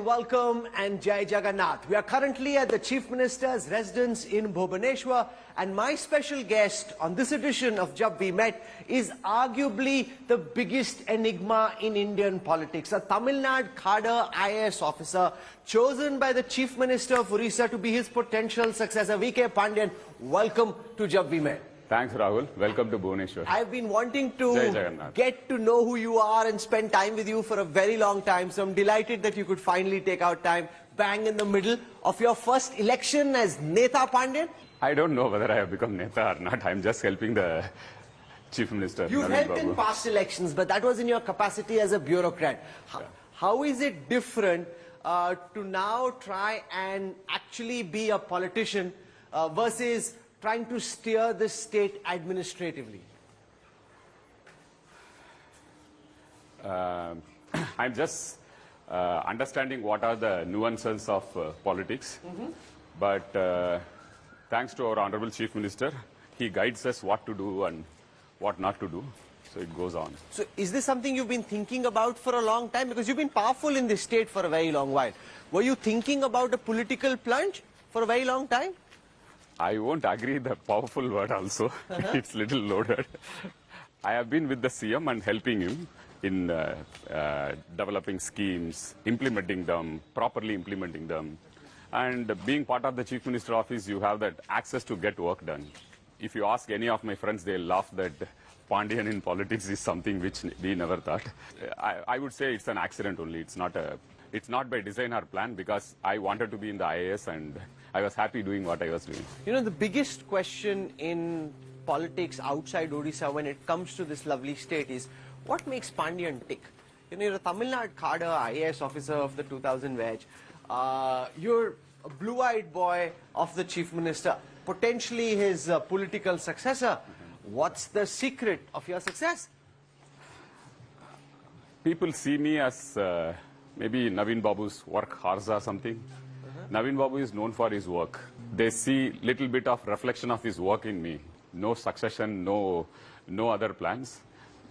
and welcome and Jai Jagannath. We are currently at the Chief Minister's residence in Bhubaneswar, and my special guest on this edition of Jab We Met is arguably the biggest enigma in Indian politics. A Tamil Nadu cadre IAS officer chosen by the Chief Minister of Odisha to be his potential successor, K Pandian. Welcome to Jab We Met. Thanks, Rahul. Welcome to Bhubaneswar. I've been wanting to get to know who you are and spend time with you for a very long time. So I'm delighted that you could finally take out time, bang in the middle of your first election as Neta Pandian. I don't know whether I have become Neta or not. I'm just helping the Chief Minister. You've helped in past elections, but that was in your capacity as a bureaucrat. How is it different to now try and actually be a politician versus trying to steer the state administratively? I'm just understanding what are the nuances of politics. But thanks to our Honorable Chief Minister, he guides us what to do and what not to do. So it goes on. So is this something you've been thinking about for a long time? Because you've been powerful in this state for a very long while. Were you thinking about a political plunge for a very long time? I won't agree the powerful word also. It's little loaded. I have been with the CM and helping him in developing schemes, implementing them, properly implementing them. And being part of the Chief Minister office, you have that access to get work done. If you ask any of my friends, they'll laugh that Pandian in politics is something which we never thought. I would say it's an accident only. It's not by design or plan, because I wanted to be in the IAS and I was happy doing what I was doing. You know, the biggest question in politics outside Odisha when it comes to this lovely state is, what makes Pandian tick? You know, you're a Tamil Nadu cadre IAS officer of the 2000 batch. You're a blue-eyed boy of the Chief Minister, potentially his political successor. What's the secret of your success? People see me as maybe Naveen Babu's work horse or something. Naveen Babu is known for his work. They see little bit of reflection of his work in me. No succession, no other plans.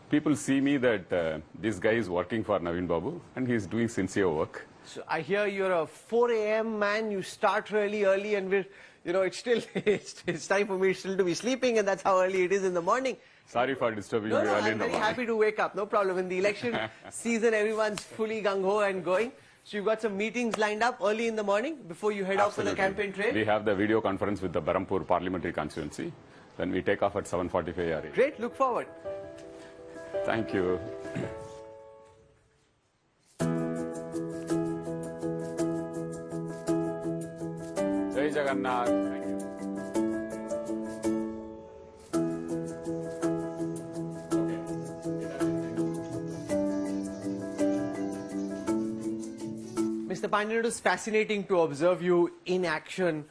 People see me that this guy is working for Naveen Babu and he is doing sincere work. So I hear you're a 4 a.m. man. You start really early, and it's still it's time for me still to be sleeping, and that's how early it is in the morning. Sorry for disturbing you early in the morning. I'm very happy to wake up. No problem. In the election season, everyone's fully gung-ho and going. So you've got some meetings lined up early in the morning before you head off on the campaign trail? We have the video conference with the Berhampur Parliamentary Constituency. Then we take off at 7:45 a.m. Great. Look forward. Thank you. Jai Jagannath. Thank you. Mr. Pandian, it was fascinating to observe you in action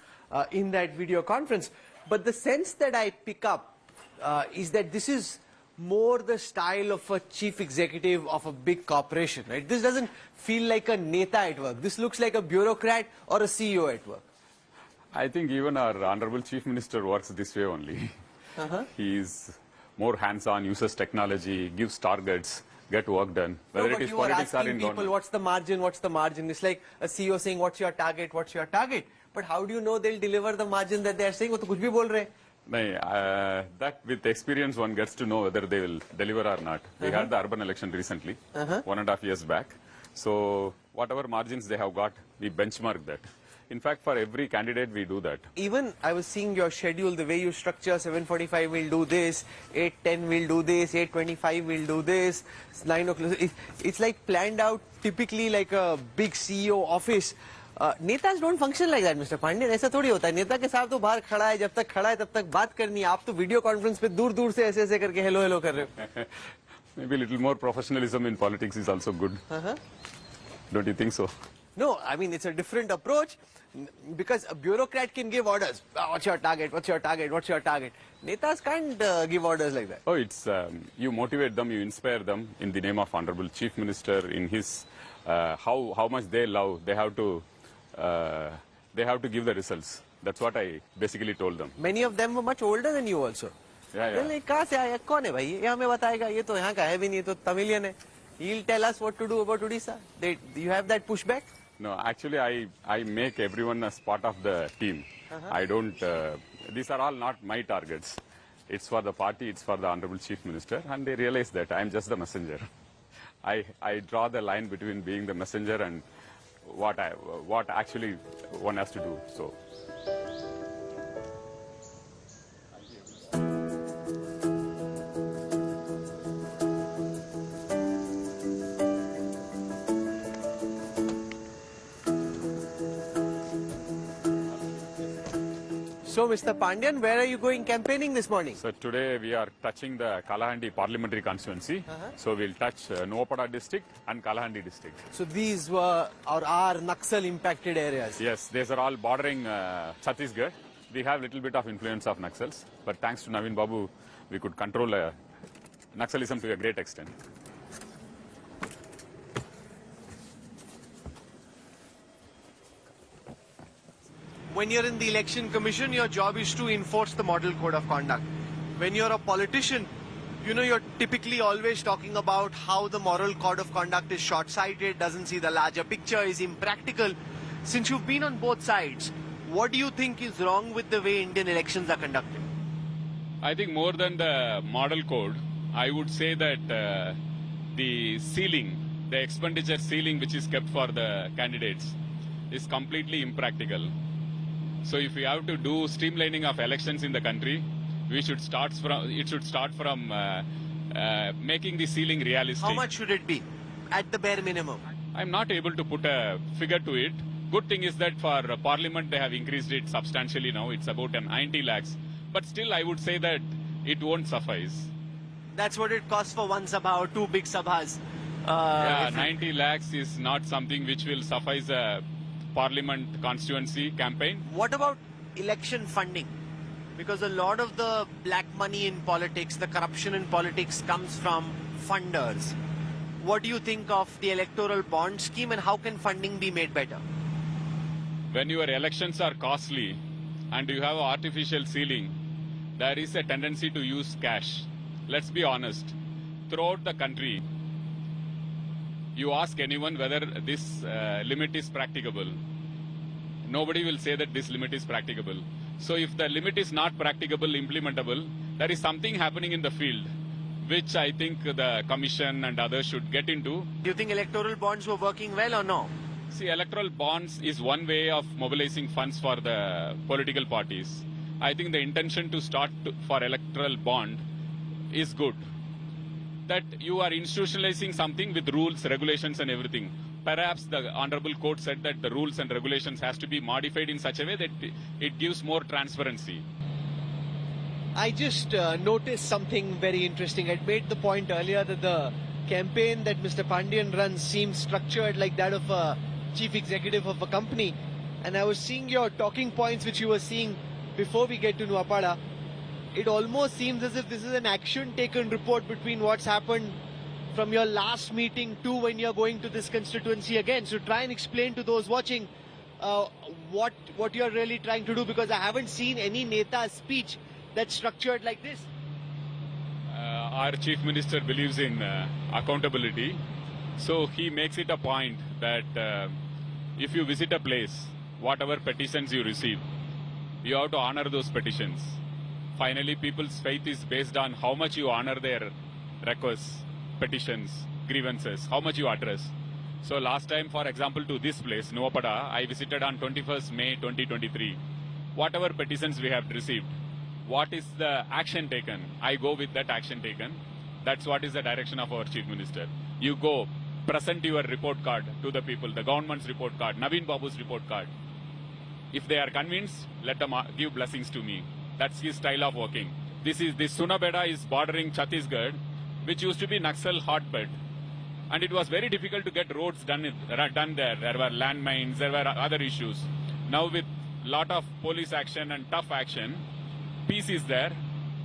in that video conference. But the sense that I pick up is that this is more the style of a chief executive of a big corporation, right? This doesn't feel like a Neta at work. This looks like a bureaucrat or a CEO at work. I think even our Honorable Chief Minister works this way only. He is more hands-on, uses technology, gives targets, get work done. Whether it is politics or in people, what's the margin? What's the margin? It's like a CEO saying, "What's your target? What's your target?" But how do you know they'll deliver the margin that they are saying? वो तो कुछ भी बोल रहे हैं. That with experience one gets to know whether they will deliver or not. We had the urban election recently, 1.5 years back. So whatever margins they have got, we benchmark that. In fact, for every candidate, we do that. Even I was seeing your schedule, the way you structure, 7:45 we'll do this, 8:10 we'll do this, 8:25 we'll do this, 9 o'clock. It's like planned out, typically like a big CEO office. Netas don't function like that, Mr. Pandian. ऐसा थोड़ी होता है. नेता के साथ तो बाहर खड़ा है, जब तक खड़ा है तब तक बात करनी है. आप तो वीडियो कॉन्फ्रेंस पे दूर-दूर से ऐसे-ऐसे करके हेलो कर रहे हो. Maybe a little more professionalism in politics is also good. Don't you think so? No, I mean, it's a different approach, because a bureaucrat can give orders. What's your target? What's your target? What's your target? Netas can't give orders like that. Oh, it's you motivate them, you inspire them in the name of Honorable Chief Minister, in his how much they love. They have to give the results. That's what I basically told them. Many of them were much older than you also. Yeah. कहाँ से आया? कौन है भाई? ये हमें बताएगा. ये तो यहाँ का है भी नहीं, तो तमिलियन है. He'll tell us what to do about Odisha. You have that pushback? No, actually, I make everyone as part of the team. I don't, these are all not my targets. It's for the party, it's for the Honorable Chief Minister, and they realize that I'm just the messenger. I draw the line between being the messenger and what actually one has to do. So. So, Mr. Pandian, where are you going campaigning this morning? So today we are touching the Kalahandi parliamentary constituency. So we'll touch Nuapada district and Kalahandi district. So these were or are Naxal impacted areas? Yes, these are all bordering Chhattisgarh. We have little bit of influence of Naxals, but thanks to Naveen Babu, we could control Naxalism to a great extent. When you're in the election commission, your job is to enforce the model code of conduct. When you're a politician, you know, you're typically always talking about how the moral code of conduct is short-sighted, doesn't see the larger picture, is impractical. Since you've been on both sides, what do you think is wrong with the way Indian elections are conducted? I think more than the model code, I would say that the ceiling, the expenditure ceiling which is kept for the candidates is completely impractical. So if we have to do streamlining of elections in the country, it should start from making the ceiling realistic. How much should it be at the bare minimum? I'm not able to put a figure to it. Good thing is that for Parliament they have increased it substantially now. It's about 90 lakhs. But still I would say that it won't suffice. That's what it costs for one sabha or two big sabhas. Yeah, 90 lakhs is not something which will suffice a Parliament constituency campaign. What about election funding? Because a lot of the black money in politics, the corruption in politics comes from funders. What do you think of the electoral bond scheme and how can funding be made better? When your elections are costly and you have an artificial ceiling, there is a tendency to use cash. Let's be honest. Throughout the country, you ask anyone whether this limit is practicable. Nobody will say that this limit is practicable. So if the limit is not practicable, implementable, there is something happening in the field, which I think the Commission and others should get into. Do you think electoral bonds were working well or no? See, electoral bonds is one way of mobilizing funds for the political parties. I think the intention to start for electoral bond is good. That you are institutionalizing something with rules, regulations and everything. Perhaps the Honorable Court said that the rules and regulations has to be modified in such a way that it gives more transparency. I just noticed something very interesting. I made the point earlier that the campaign that Mr. Pandian runs seems structured like that of a chief executive of a company. And I was seeing your talking points which you were seeing before we get to Nuapada. It almost seems as if this is an action taken report between what's happened from your last meeting to when you're going to this constituency again. So try and explain to those watching what you're really trying to do, because I haven't seen any Neta's speech that's structured like this. Our Chief Minister believes in accountability. So he makes it a point that if you visit a place, whatever petitions you receive, you have to honor those petitions. Finally, people's faith is based on how much you honor their requests, petitions, grievances, how much you address. So last time, for example, to this place, Nuapada, I visited on 21st May 2023. Whatever petitions we have received, what is the action taken? I go with that action taken. That's what is the direction of our Chief Minister. You go, present your report card to the people, the government's report card, Naveen Babu's report card. If they are convinced, let them give blessings to me. That's his style of working. This Sunabeda is bordering Chhattisgarh, which used to be Naxal hotbed. And it was very difficult to get roads done there. There were landmines, there were other issues. Now with lot of police action and tough action, peace is there,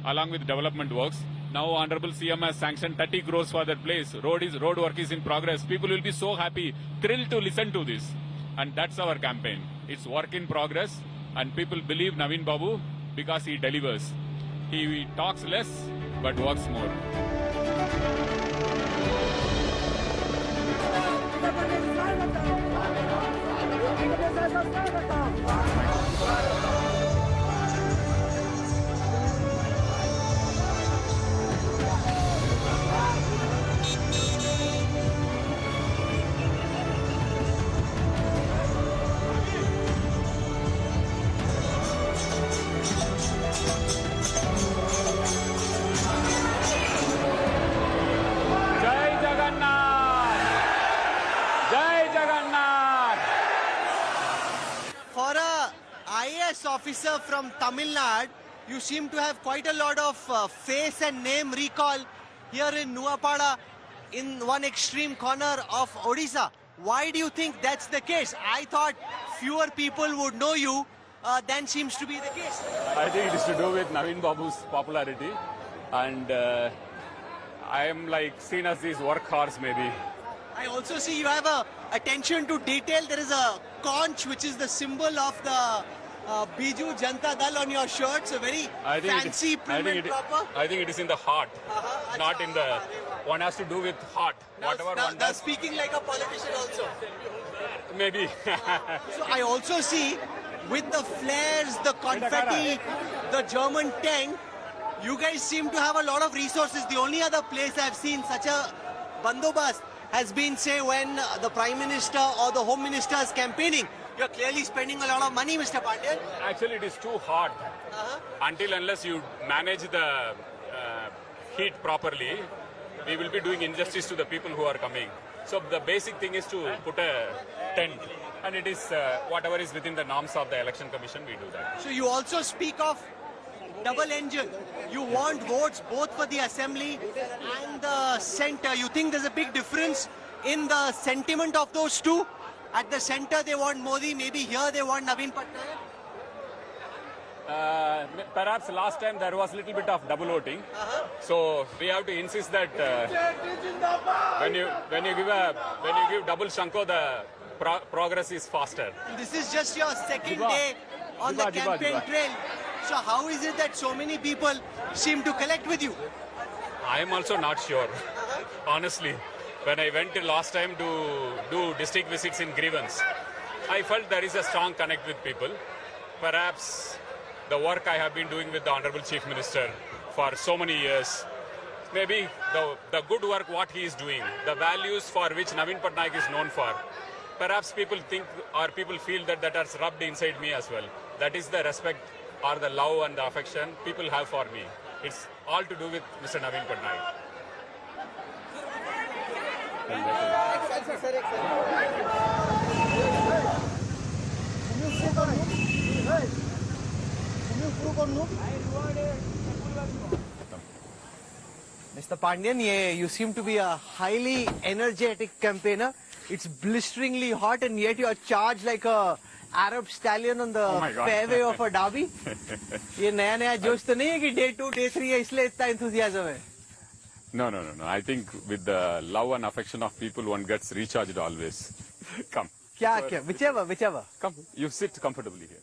along with development works. Now Honorable CM has sanctioned 30 crores for that place. Road work is in progress. People will be so happy, thrilled to listen to this. And that's our campaign. It's work in progress, and people believe Naveen Babu because he delivers. He talks less, but works more. For a IAS officer from Tamil Nadu, you seem to have quite a lot of face and name recall here in Nuapada, in one extreme corner of Odisha. Why do you think that's the case? I thought fewer people would know you than seems to be the case. I think it is to do with Naveen Babu's popularity, and I am like seen as this workhorse maybe. I also see you have a attention to detail. There is a conch, which is the symbol of the Biju Janta Dal on your shirt. So very fancy, prim and proper. I think it is in the heart, not in the... One has to do with heart. Whatever one does. Speaking like a politician also. Maybe. So I also see with the flares, the confetti, the German tank, you guys seem to have a lot of resources. The only other place I've seen such a bandobast has been, say, when the Prime Minister or the Home Minister is campaigning. You're clearly spending a lot of money, Mr. Pandian. Actually, it is too hot. Until unless you manage the heat properly, we will be doing injustice to the people who are coming. So the basic thing is to put a tent. And it is whatever is within the norms of the Election Commission, we do that. So you also speak of double engine. You want votes both for the assembly and the centre. You think there's a big difference in the sentiment of those two? At the centre they want Modi, maybe here they want Naveen Patnaik? Perhaps last time there was a little bit of double voting. So we have to insist that when you give double Shanko, the progress is faster. This is just your second day on the campaign trail. So how is it that so many people seem to connect with you? I am also not sure, honestly. When I went last time to do district visits in Grievance, I felt there is a strong connect with people. Perhaps the work I have been doing with the Honorable Chief Minister for so many years, maybe the good work what he is doing, the values for which Naveen Patnaik is known for, perhaps people think or people feel that that has rubbed inside me as well. That is the respect or the love and the affection people have for me. It's all to do with Mr. Naveen Patnaik. Mr. Pandian, you seem to be a highly energetic campaigner. It's blisteringly hot and yet you are charged like a Arab stallion on the fairway of a derby. ये नया जोश तो नहीं है कि day 2, day 3 है इसलिए इतना enthusiasm है. No. I think with the love and affection of people, one gets recharged always. Come. क्या? Whichever. Come, you sit comfortably here.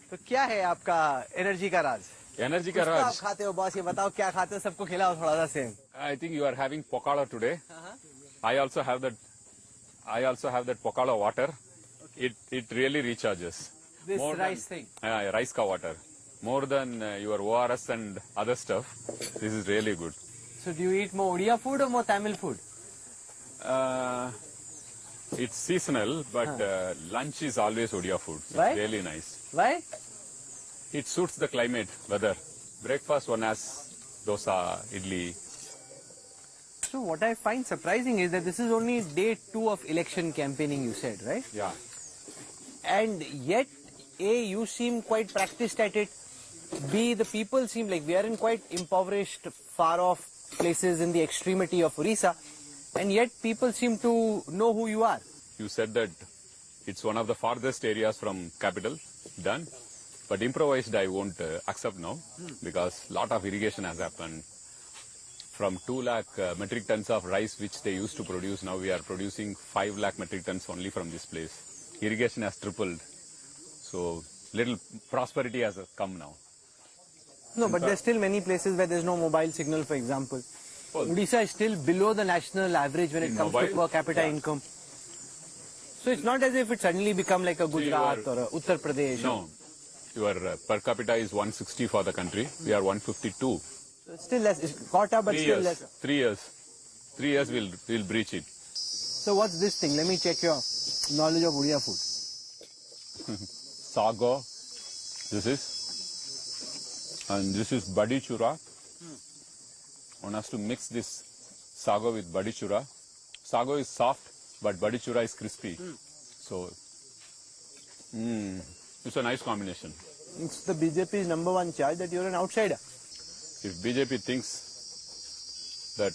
तो क्या है आपका energy का राज? Energy का राज. आप खाते हो बॉस, ये बताओ क्या खाते हो, सबको खिलाओ थोड़ा सा same. I think you are having pokala today. I also have that pokala water. It really recharges. This rice thing. Rice ka water. More than your ORS and other stuff. This is really good. So do you eat more Odia food or more Tamil food? It's seasonal, but lunch is always Odia food. It's Why? really nice. Why? It suits the climate, weather. Breakfast one has dosa, idli. So what I find surprising is that this is only day 2 of election campaigning, you said, right? Yeah. And yet, A, you seem quite practiced at it. B, the people seem like we are in quite impoverished, far off places in the extremity of Odisha. And yet people seem to know who you are. You said that it's one of the farthest areas from capital, done. But improvised I won't accept now because lot of irrigation has happened. From 2 lakh metric tons of rice which they used to produce, now we are producing 5 lakh metric tons only from this place. Irrigation has tripled. So little prosperity has come now. No, but there's still many places where there's no mobile signal, for example. Odisha is still below the national average when it comes to per capita income. So it's not as if it suddenly become like a Gujarat or a Uttar Pradesh. No. Your per capita is 160 for the country. We are 152. So still less. It's caught up, but still less. 3 years. 3 years we'll breach it. So what's this thing? Let me check your knowledge of Odia food. Sago. This is. And this is badi chura. One has to mix this sago with badi chura. Sago is soft, but badi chura is crispy. So, it's a nice combination. It's the BJP's #1 charge that you're an outsider. If BJP thinks that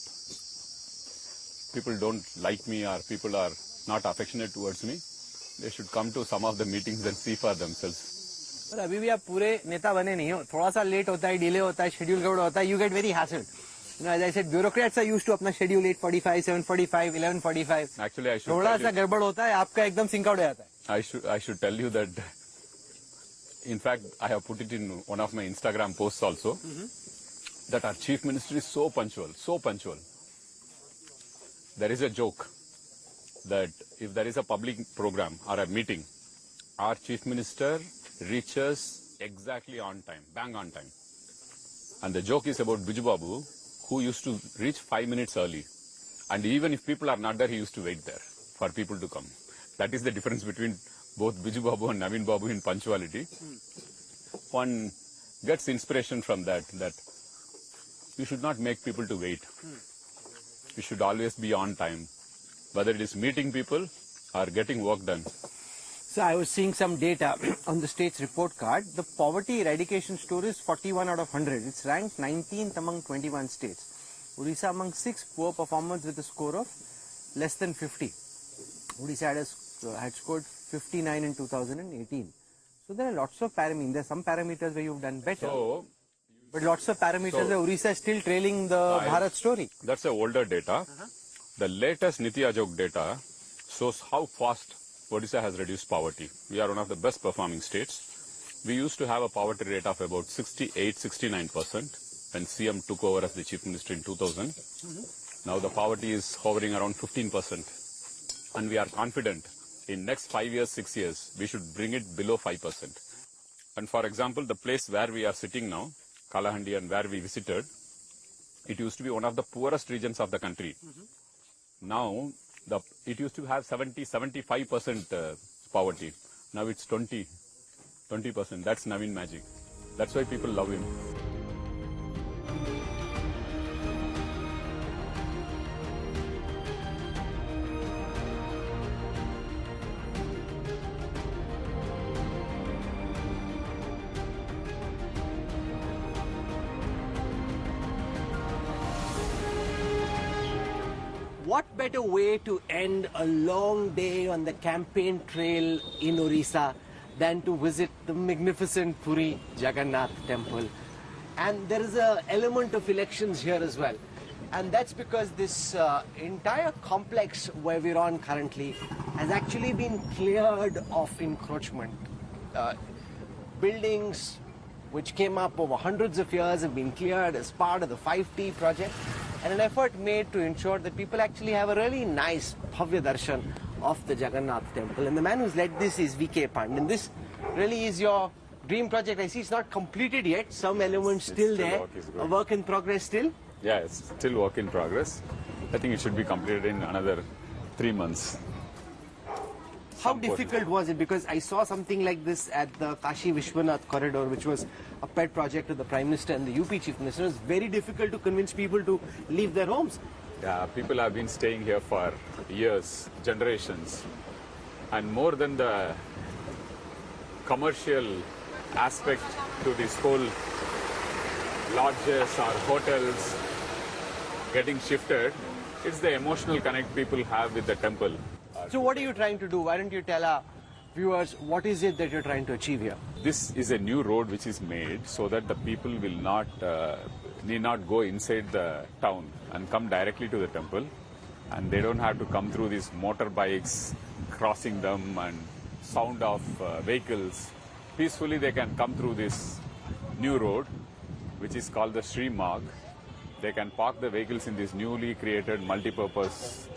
people don't like me or people are not affectionate towards me, they should come to some of the meetings and see for themselves. पर अभी भी आप पूरे नेता बने नहीं हो. थोड़ा सा लेट होता है, डिले होता है, शेड्यूल गड़बड़ होता है. You get very hassled. You know, as I said, bureaucrats are used to अपना schedule 8:45, 7:45, 11:45. Actually, I should थोड़ा सा गड़बड़ होता है, आपका एकदम sync out हो जाता है. I should tell you that, in fact, I have put it in one of my Instagram posts also, that our chief minister is so punctual, so punctual. There is a joke that if there is a public program or a meeting, our chief minister reaches exactly on time, bang on time. And the joke is about Biju Babu, who used to reach 5 minutes early. And even if people are not there, he used to wait there for people to come. That is the difference between both Biju Babu and Naveen Babu in punctuality. One gets inspiration from that you should not make people to wait. You should always be on time, whether it is meeting people or getting work done. So I was seeing some data on the state's report card. The poverty eradication score is 41 out of 100. It's ranked 19th among 21 states. Odisha among 6 poor performers with a score of less than 50. Odisha had scored 59 in 2018. So there are lots of parameters. There are some parameters where you've done better. But lots of parameters where Odisha is still trailing the Bharat story. That's the older data. The latest Niti Aayog data shows how fast Odisha has reduced poverty. We are one of the best performing states. We used to have a poverty rate of about 68-69% when CM took over as the chief minister in 2000. Now the poverty is hovering around 15%. And we are confident in next 5 years, 6 years, we should bring it below 5%. And for example, the place where we are sitting now, Kalahandi, and where we visited, it used to be one of the poorest regions of the country. Now, it used to have 70-75% poverty. Now it's 20%. That's Naveen magic. That's why people love him. What better way to end a long day on the campaign trail in Odisha than to visit the magnificent Puri Jagannath temple? And there is an element of elections here as well. And that's because this entire complex where we're on currently has actually been cleared of encroachment. Buildings which came up over hundreds of years have been cleared as part of the 5T project, and an effort made to ensure that people actually have a really nice Bhavya Darshan of the Jagannath temple. And the man who's led this is K Pandian. This really is your dream project. I see it's not completed yet. Some elements still there. A work in progress still? Yeah, it's still work in progress. I think it should be completed in another 3 months. How difficult was it? Because I saw something like this at the Kashi Vishwanath corridor, which was a pet project of the Prime Minister and the UP Chief Minister. It was very difficult to convince people to leave their homes. Yeah, people have been staying here for years, generations. And more than the commercial aspect to this whole lodges or hotels getting shifted, it's the emotional connect people have with the temple. So what are you trying to do? Why don't you tell our viewers what is it that you're trying to achieve here? This is a new road which is made so that the people will not need not go inside the town and come directly to the temple, and they don't have to come through these motorbikes, crossing them, and sound of vehicles. Peacefully they can come through this new road which is called the Stream Marg. They can park the vehicles in this newly created multi-purpose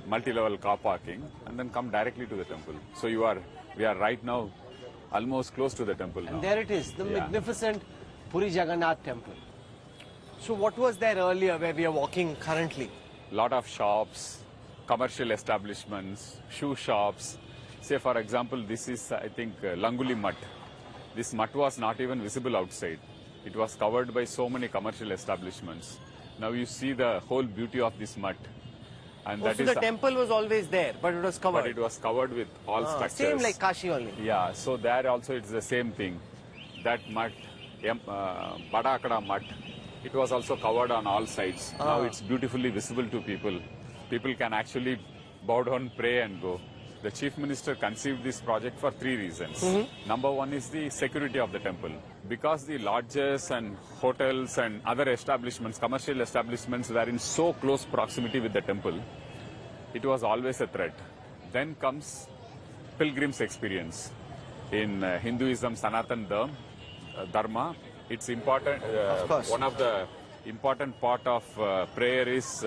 multi-level car parking, and then come directly to the temple. So we are right now almost close to the temple now. And there it is, the magnificent Puri Jagannath temple. So what was there earlier where we are walking currently? Lot of shops, commercial establishments, shoe shops. Say for example, this is I think Languli Mutt. This mutt was not even visible outside. It was covered by so many commercial establishments. Now you see the whole beauty of this mutt. And so the temple was always there, but it was covered. But it was covered with all structures. Same like Kashi only. Yeah, so there also it's the same thing. That mutt, Badakada mutt, it was also covered on all sides. Now it's beautifully visible to people. People can actually bow down, pray and go. The Chief Minister conceived this project for 3 reasons. Number one is the security of the temple. Because the lodges and hotels and other establishments, commercial establishments were in so close proximity with the temple, it was always a threat. Then comes pilgrims' experience. In Hinduism, Sanatan Dharma, it's important. One of the important part of prayer is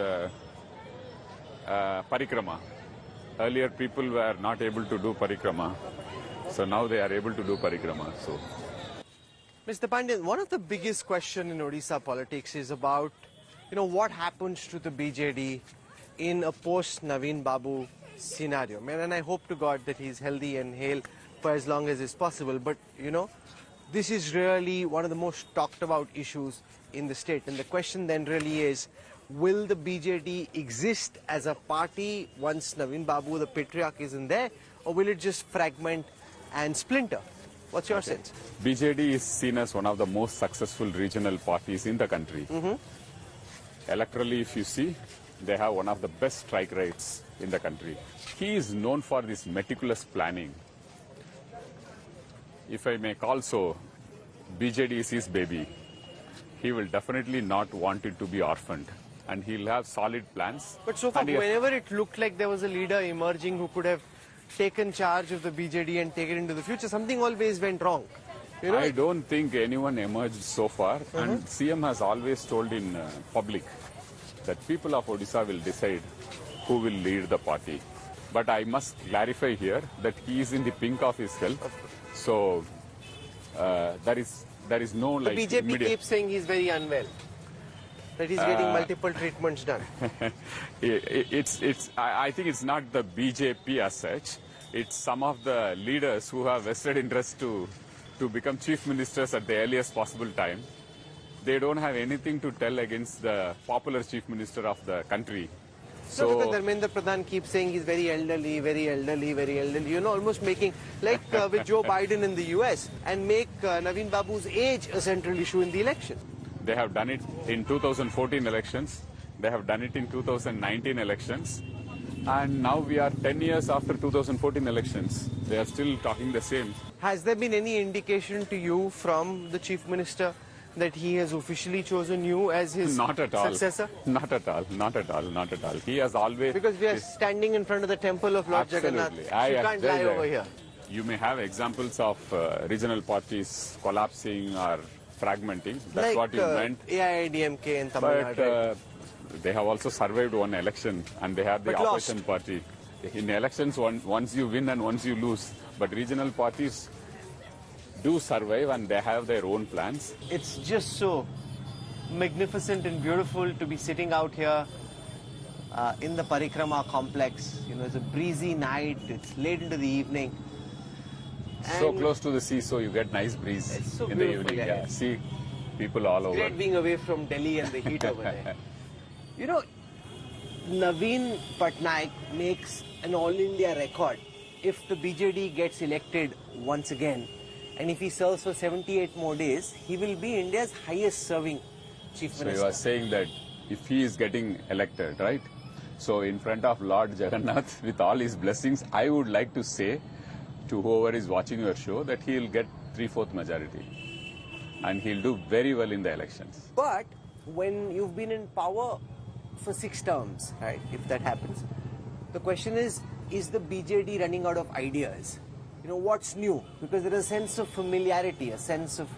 parikrama. Earlier people were not able to do parikrama, so now they are able to do parikrama. So, Mr. Pandian, one of the biggest questions in Odisha politics is about, what happens to the BJD in a post-Naveen Babu scenario. And I hope to God that he's healthy and hale for as long as is possible. But, this is really one of the most talked about issues in the state. And the question then really is, will the BJD exist as a party once Naveen Babu, the patriarch, isn't there? Or will it just fragment and splinter? What's your sense? BJD is seen as one of the most successful regional parties in the country. Electorally, if you see, they have one of the best strike rates in the country. He is known for this meticulous planning. If I may call so, BJD is his baby. He will definitely not want it to be orphaned. And he'll have solid plans. But so far, whenever it looked like there was a leader emerging who could have taken charge of the BJD and taken it into the future, something always went wrong. I don't think anyone emerged so far. And CM has always told in public that people of Odisha will decide who will lead the party. But I must clarify here that he is in the pink of his health. So there is no like. The BJP keeps saying he's very unwell. That he's getting multiple treatments done. I think it's not the BJP as such. It's some of the leaders who have vested interest to become chief ministers at the earliest possible time. They don't have anything to tell against the popular chief minister of the country. So because Dharmendra Pradhan keeps saying he's very elderly, very elderly, very elderly, almost making, like with Joe Biden in the US, and make Naveen Babu's age a central issue in the election. They have done it in 2014 elections. They have done it in 2019 elections. And now we are 10 years after 2014 elections. They are still talking the same. Has there been any indication to you from the Chief Minister that he has officially chosen you as his successor? Not at all. Not at all. Not at all. He has always... Because we are standing in front of the temple of Lord Jagannath. You can't lie over here. You may have examples of regional parties collapsing or fragmenting. That's like, what you meant. AIADMK in Tamil Nadu. They have also survived one election and they have the opposition party. In elections, once you win and once you lose. But regional parties do survive and they have their own plans. It's just so magnificent and beautiful to be sitting out here in the Parikrama complex. It's a breezy night, it's late into the evening. So close to the sea, so you get nice breeze in the evening. Yeah. See people all over. Great being away from Delhi and the heat over there. Naveen Patnaik makes an all-India record if the BJD gets elected once again. And if he serves for 78 more days, he will be India's highest-serving chief minister. So you are saying that if he is getting elected, right? So in front of Lord Jagannath, with all his blessings, I would like to say to whoever is watching your show that he will get 3/4 majority. And he'll do very well in the elections. But when you've been in power for 6 terms, right, if that happens, the question is the BJD running out of ideas? What's new? Because there is a sense of familiarity, a sense of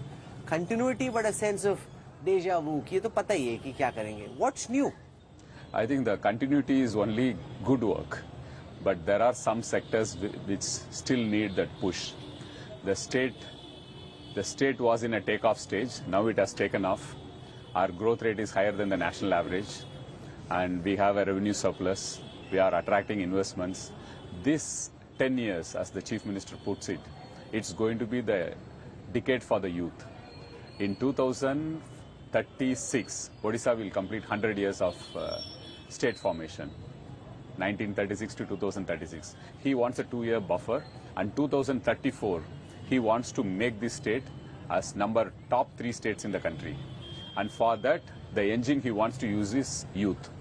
continuity, but a sense of deja vu. Ki ye to pata hi hai ki kya karenge. What's new? I think the continuity is only good work, but there are some sectors which still need that push. The state was in a takeoff stage. Now it has taken off. Our growth rate is higher than the national average, and we have a revenue surplus. We are attracting investments. This 10 years, as the Chief Minister puts it, it's going to be the decade for the youth. In 2036, Odisha will complete 100 years of state formation, 1936 to 2036. He wants a 2-year buffer, and 2034, he wants to make this state as top 3 states in the country. And for that, the engine he wants to use is youth.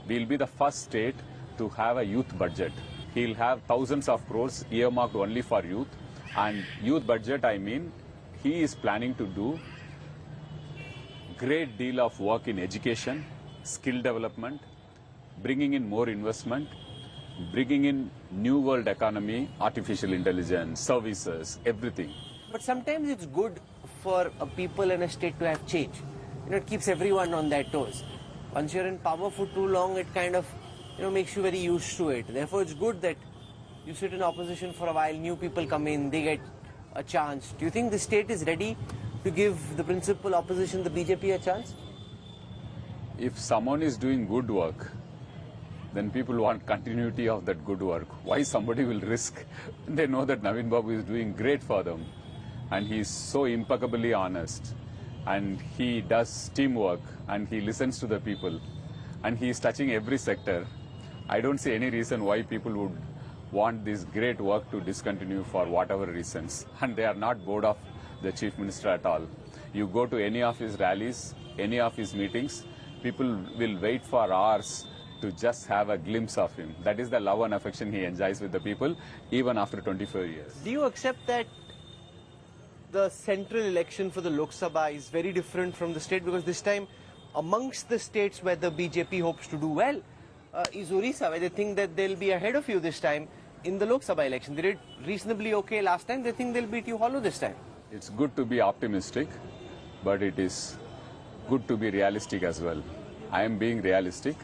We'll be the first state to have a youth budget. He'll have thousands of crores earmarked only for youth. And youth budget, I mean, he is planning to do great deal of work in education, skill development, bringing in more investment, bringing in new world economy, artificial intelligence, services, everything. But sometimes it's good for a people in a state to have change. It keeps everyone on their toes. Once you're in power for too long, it kind of makes you very used to it. Therefore, it's good that you sit in opposition for a while, new people come in, they get a chance. Do you think the state is ready to give the principal opposition, the BJP, a chance? If someone is doing good work, then people want continuity of that good work. Why somebody will risk? They know that Naveen Babu is doing great for them, and he is so impeccably honest, and he does teamwork, and he listens to the people, and he is touching every sector. I don't see any reason why people would want this great work to discontinue for whatever reasons, and they are not bored of the Chief Minister at all. You go to any of his rallies, any of his meetings, people will wait for hours to just have a glimpse of him. That is the love and affection he enjoys with the people, even after 24 years. Do you accept that the central election for the Lok Sabha is very different from the state? Because this time, amongst the states where the BJP hopes to do well, is Odisha, where they think that they'll be ahead of you this time in the Lok Sabha election. They did reasonably okay last time. They think they'll beat you hollow this time. It's good to be optimistic, but it is good to be realistic as well. I am being realistic.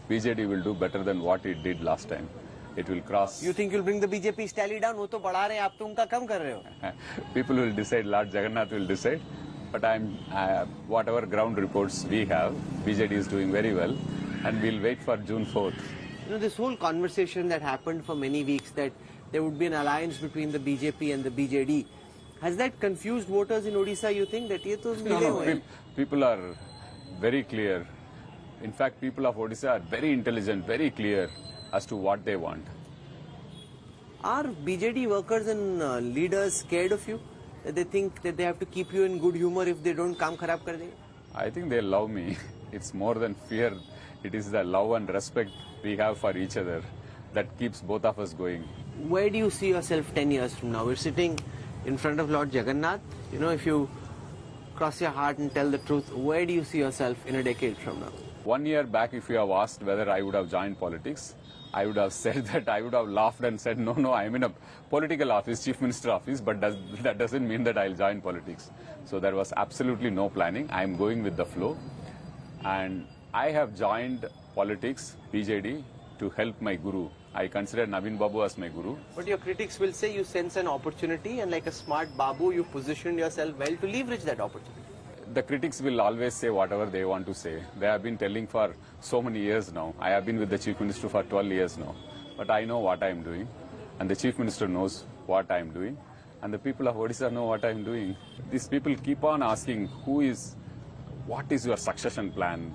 BJD will do better than what it did last time. It will cross. You think you'll bring the BJP tally down? वो तो बढ़ा रहे हैं, आप तो उनका कम कर रहे हो. People will decide. Lord Jagannath will decide. But whatever ground reports we have, BJD is doing very well, and we'll wait for June 4th. This whole conversation that happened for many weeks, that there would be an alliance between the BJP and the BJD, has that confused voters in Odisha? You think that ये तो No. People are very clear. In fact, people of Odisha are very intelligent, very clear as to what they want. Are BJD workers and leaders scared of you? That they think that they have to keep you in good humor if they don't काम खराब कर देंगे? I think they love me. It's more than fear. It is the love and respect we have for each other that keeps both of us going. Where do you see yourself 10 years from now? We're sitting in front of Lord Jagannath. If you cross your heart and tell the truth, where do you see yourself in a decade from now? 1 year back, if you have asked whether I would have joined politics, I would have said that I would have laughed and said, no, I'm in a political office, Chief Minister office, but that doesn't mean that I'll join politics. So there was absolutely no planning. I'm going with the flow. And I have joined politics, BJD, to help my guru. I consider Naveen Babu as my guru. But your critics will say you sense an opportunity, and like a smart Babu, you positioned yourself well to leverage that opportunity. The critics will always say whatever they want to say. They have been telling for so many years now. I have been with the Chief Minister for 12 years now. But I know what I am doing, and the Chief Minister knows what I am doing, and the people of Odisha know what I am doing. These people keep on asking, what is your succession plan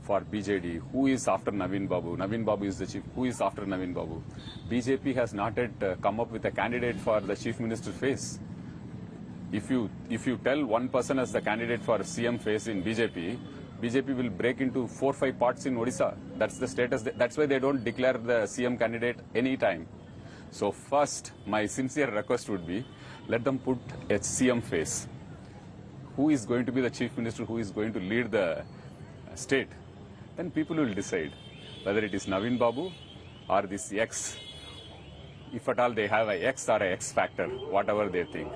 for BJD? Who is after Naveen Babu? Naveen Babu is the chief. Who is after Naveen Babu? BJP has not yet come up with a candidate for the Chief Minister face. If you tell one person as the candidate for CM face in BJP will break into 4 or 5 parts in Odisha. That's the status. That's why they don't declare the CM candidate any time. So first, my sincere request would be, let them put a CM face. Who is going to be the Chief Minister? Who is going to lead the state? Then people will decide whether it is Naveen Babu or this X. If at all they have a X or a X factor, whatever they think.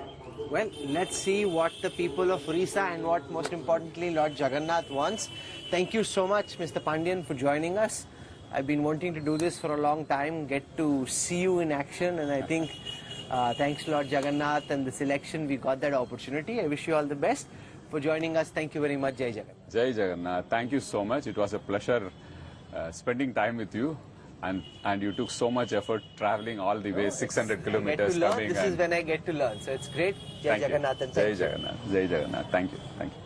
Well, let's see what the people of Odisha and what, most importantly, Lord Jagannath wants. Thank you so much, Mr. Pandian, for joining us. I've been wanting to do this for a long time, get to see you in action, and I think thanks to Lord Jagannath and this election, we got that opportunity. I wish you all the best for joining us. Thank you very much. Jai Jagannath. Jai Jagannath. Thank you so much. It was a pleasure spending time with you. And you took so much effort traveling all the way, 600 kilometers coming. This is when I get to learn. So it's great. Jai Jagannath and Jai Jagannath. Jai Jagannath. Thank you. Thank you.